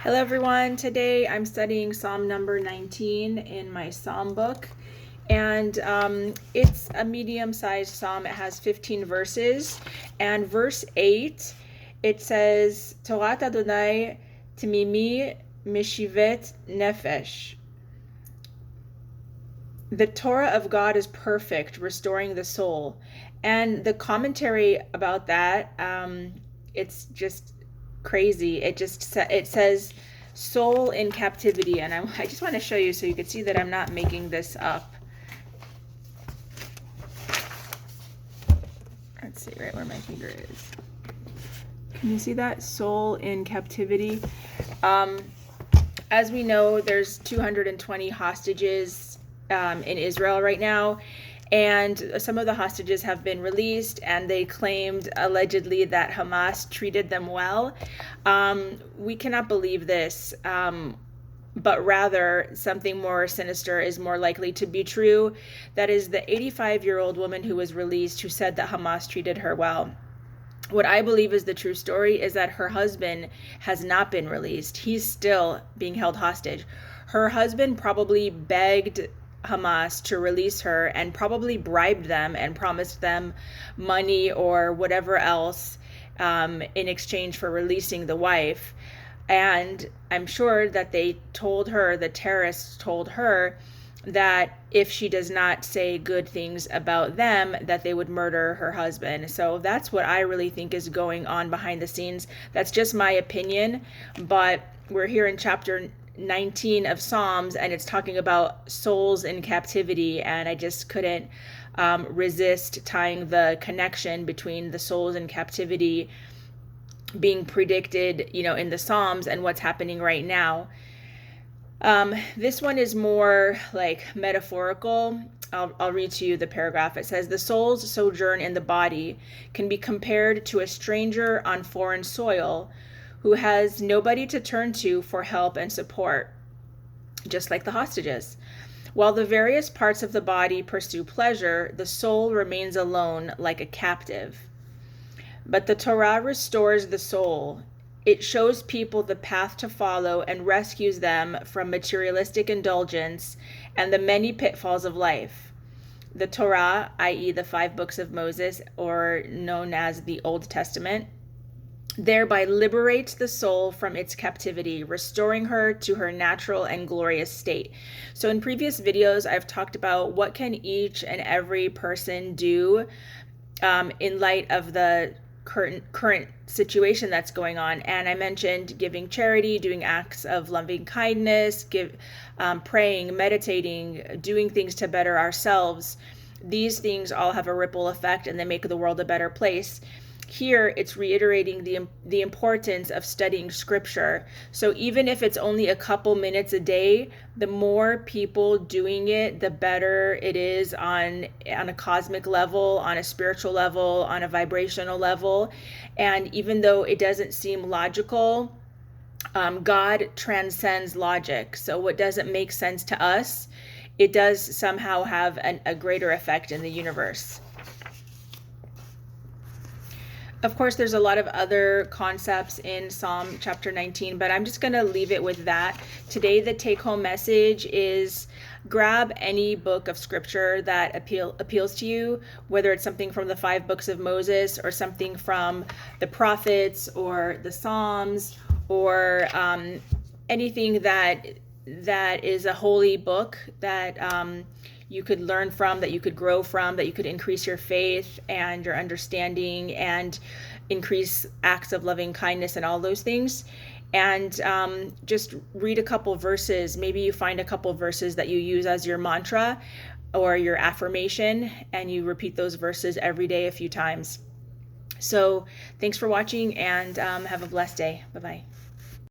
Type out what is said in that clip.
Hello everyone, today I'm studying Psalm number 19 in my Psalm book, and it's a medium-sized psalm. It has 15 verses, and verse 8, it says, Torat Adonai Timimi Mishivet Nefesh. The Torah of God is perfect, restoring the soul. And the commentary about that, it's just crazy. It says soul in captivity, and I just want to show you so you can see that I'm not making this up. Let's see right where my finger is. Can you see that? Soul in captivity. As we know, there's 220 hostages in Israel right now, and some of the hostages have been released, and they claimed allegedly that Hamas treated them well. We cannot believe this, but rather something more sinister is more likely to be true. That is the 85-year-old woman who was released who said that Hamas treated her well. What I believe is the true story is that her husband has not been released. He's still being held hostage. Her husband probably begged Hamas to release her and probably bribed them and promised them money or whatever else in exchange for releasing the wife. And I'm sure that they told her, the terrorists told her, that if she does not say good things about them, that they would murder her husband. So that's what I really think is going on behind the scenes. That's just my opinion, but we're here in chapter 19 of Psalms, and it's talking about souls in captivity, and I just couldn't resist tying the connection between the souls in captivity being predicted, in the Psalms and what's happening right now. This one is more like metaphorical. I'll read to you the paragraph. It says, the soul's sojourn in the body can be compared to a stranger on foreign soil who has nobody to turn to for help and support, just like the hostages. While the various parts of the body pursue pleasure, the soul remains alone like a captive. But the Torah restores the soul. It shows people the path to follow and rescues them from materialistic indulgence and the many pitfalls of life. The Torah, i.e. the 5 books of Moses, or known as the Old Testament, thereby liberates the soul from its captivity, restoring her to her natural and glorious state. So in previous videos, I've talked about what can each and every person do in light of the current situation that's going on. And I mentioned giving charity, doing acts of loving kindness, praying, meditating, doing things to better ourselves. These things all have a ripple effect, and they make the world a better place. Here, it's reiterating the importance of studying scripture. So even if it's only a couple minutes a day, the more people doing it, the better it is on a cosmic level, on a spiritual level, on a vibrational level. And even though it doesn't seem logical, God transcends logic. So what doesn't make sense to us, it does somehow have a greater effect in the universe. Of course, there's a lot of other concepts in Psalm chapter 19, but I'm just going to leave it with that. Today, the take-home message is grab any book of scripture that appeals to you, whether it's something from the 5 books of Moses or something from the prophets or the Psalms or anything that is a holy book that you could learn from, that you could grow from, that you could increase your faith and your understanding and increase acts of loving kindness and all those things. And just read a couple verses. Maybe you find a couple verses that you use as your mantra or your affirmation, and you repeat those verses every day a few times. So thanks for watching, and have a blessed day. Bye-bye.